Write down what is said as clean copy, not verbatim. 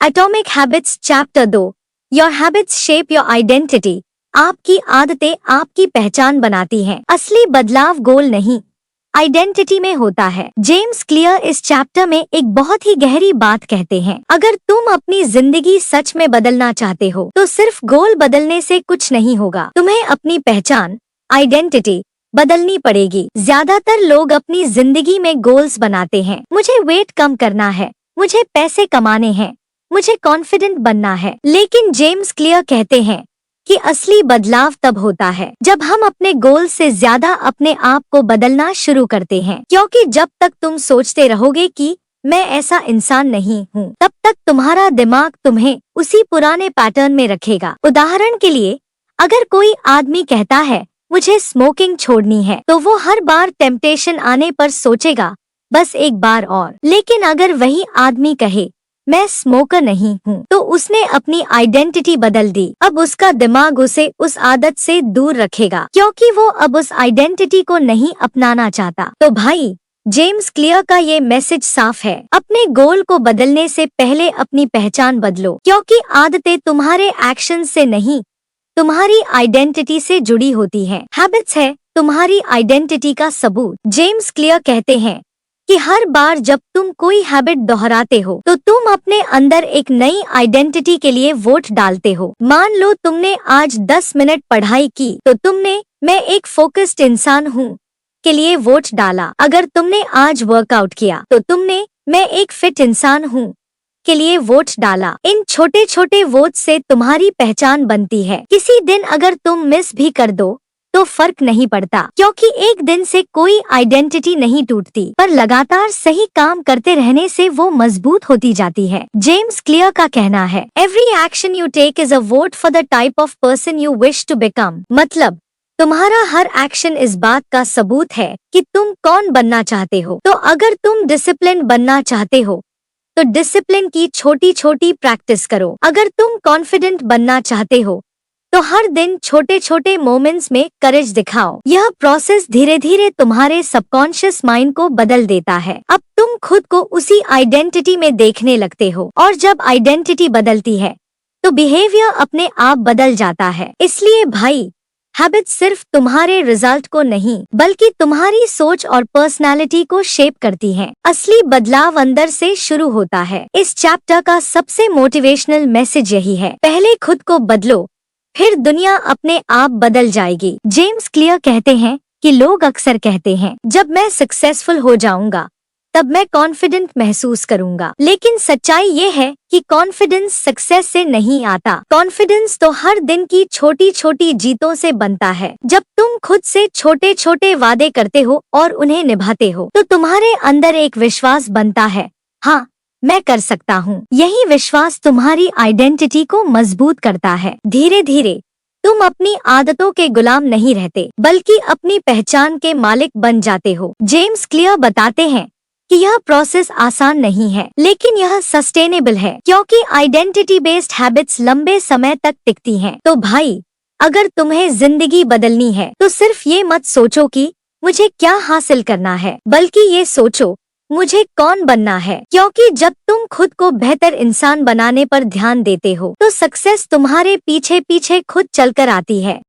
Atomic habits chapter 2। Your habits shape your identity. आपकी आदतें आपकी पहचान बनाती हैं। असली बदलाव गोल नहीं, आइडेंटिटी में होता है। जेम्स क्लियर इस चैप्टर में एक बहुत ही गहरी बात कहते हैं। अगर तुम अपनी जिंदगी सच में बदलना चाहते हो तो सिर्फ गोल बदलने से कुछ नहीं होगा, तुम्हें अपनी पहचान, आइडेंटिटी बदलनी पड़ेगी। ज्यादातर लोग अपनी जिंदगी में गोल्स बनाते हैं। मुझे वेट कम करना है, मुझे पैसे कमाने हैं, मुझे कॉन्फिडेंट बनना है। लेकिन जेम्स क्लियर कहते हैं कि असली बदलाव तब होता है जब हम अपने गोल से ज्यादा अपने आप को बदलना शुरू करते हैं। क्योंकि जब तक तुम सोचते रहोगे कि मैं ऐसा इंसान नहीं हूँ, तब तक तुम्हारा दिमाग तुम्हें उसी पुराने पैटर्न में रखेगा। उदाहरण के लिए, अगर कोई आदमी कहता है मुझे स्मोकिंग छोड़नी है, तो वो हर बार टेम्पटेशन आने पर सोचेगा बस एक बार और। लेकिन अगर वही आदमी कहे मैं स्मोकर नहीं हूँ, तो उसने अपनी आइडेंटिटी बदल दी। अब उसका दिमाग उसे उस आदत से दूर रखेगा क्योंकि वो अब उस आइडेंटिटी को नहीं अपनाना चाहता। तो भाई, जेम्स क्लियर का ये मैसेज साफ है, अपने गोल को बदलने से पहले अपनी पहचान बदलो, क्योंकि आदतें तुम्हारे एक्शन से नहीं, तुम्हारी आइडेंटिटी से जुड़ी होती हैं। हैबिट्स है तुम्हारी आइडेंटिटी का सबूत। जेम्स क्लियर कहते हैं कि हर बार जब तुम कोई हैबिट दोहराते हो तो तुम अपने अंदर एक नई आइडेंटिटी के लिए वोट डालते हो। मान लो तुमने आज 10 मिनट पढ़ाई की तो तुमने मैं एक फोकस्ड इंसान हूँ के लिए वोट डाला। अगर तुमने आज वर्कआउट किया तो तुमने मैं एक फिट इंसान हूँ के लिए वोट डाला। इन छोटे छोटे वोट से तुम्हारी पहचान बनती है। किसी दिन अगर तुम मिस भी कर दो तो फर्क नहीं पड़ता, क्योंकि एक दिन से कोई आइडेंटिटी नहीं टूटती, पर लगातार सही काम करते रहने से वो मजबूत होती जाती है। जेम्स क्लियर का कहना है, every action you take is a vote for the type of person you wish to become. मतलब तुम्हारा हर एक्शन इस बात का सबूत है कि तुम कौन बनना चाहते हो। तो अगर तुम डिसिप्लिन बनना चाहते हो तो डिसिप्लिन की छोटी छोटी प्रैक्टिस करो। अगर तुम कॉन्फिडेंट बनना चाहते हो तो हर दिन छोटे छोटे मोमेंट्स में करेज दिखाओ। यह प्रोसेस धीरे धीरे तुम्हारे सबकॉन्शियस माइंड को बदल देता है। अब तुम खुद को उसी आइडेंटिटी में देखने लगते हो, और जब आइडेंटिटी बदलती है तो बिहेवियर अपने आप बदल जाता है। इसलिए भाई, हैबिट सिर्फ तुम्हारे रिजल्ट को नहीं बल्कि तुम्हारी सोच और पर्सनालिटी को शेप करती हैं। असली बदलाव अंदर से शुरू होता है। इस चैप्टर का सबसे मोटिवेशनल मैसेज यही है, पहले खुद को बदलो, फिर दुनिया अपने आप बदल जाएगी। जेम्स क्लियर कहते हैं कि लोग अक्सर कहते हैं जब मैं सक्सेसफुल हो जाऊंगा तब मैं कॉन्फिडेंट महसूस करूंगा। लेकिन सच्चाई ये है कि कॉन्फिडेंस सक्सेस से नहीं आता। कॉन्फिडेंस तो हर दिन की छोटी छोटी जीतों से बनता है। जब तुम खुद से छोटे छोटे वादे करते हो और उन्हें निभाते हो तो तुम्हारे अंदर एक विश्वास बनता है, हाँ मैं कर सकता हूँ। यही विश्वास तुम्हारी आइडेंटिटी को मजबूत करता है। धीरे धीरे तुम अपनी आदतों के गुलाम नहीं रहते बल्कि अपनी पहचान के मालिक बन जाते हो। जेम्स क्लियर बताते हैं कि यह प्रोसेस आसान नहीं है, लेकिन यह सस्टेनेबल है, क्योंकि आइडेंटिटी बेस्ड हैबिट्स लंबे समय तक टिकती हैं। तो भाई, अगर तुम्हें जिंदगी बदलनी है तो सिर्फ ये मत सोचो कि मुझे क्या हासिल करना है, बल्कि ये सोचो मुझे कौन बनना है। क्योंकि जब तुम खुद को बेहतर इंसान बनाने पर ध्यान देते हो तो सक्सेस तुम्हारे पीछे पीछे खुद चलकर आती है।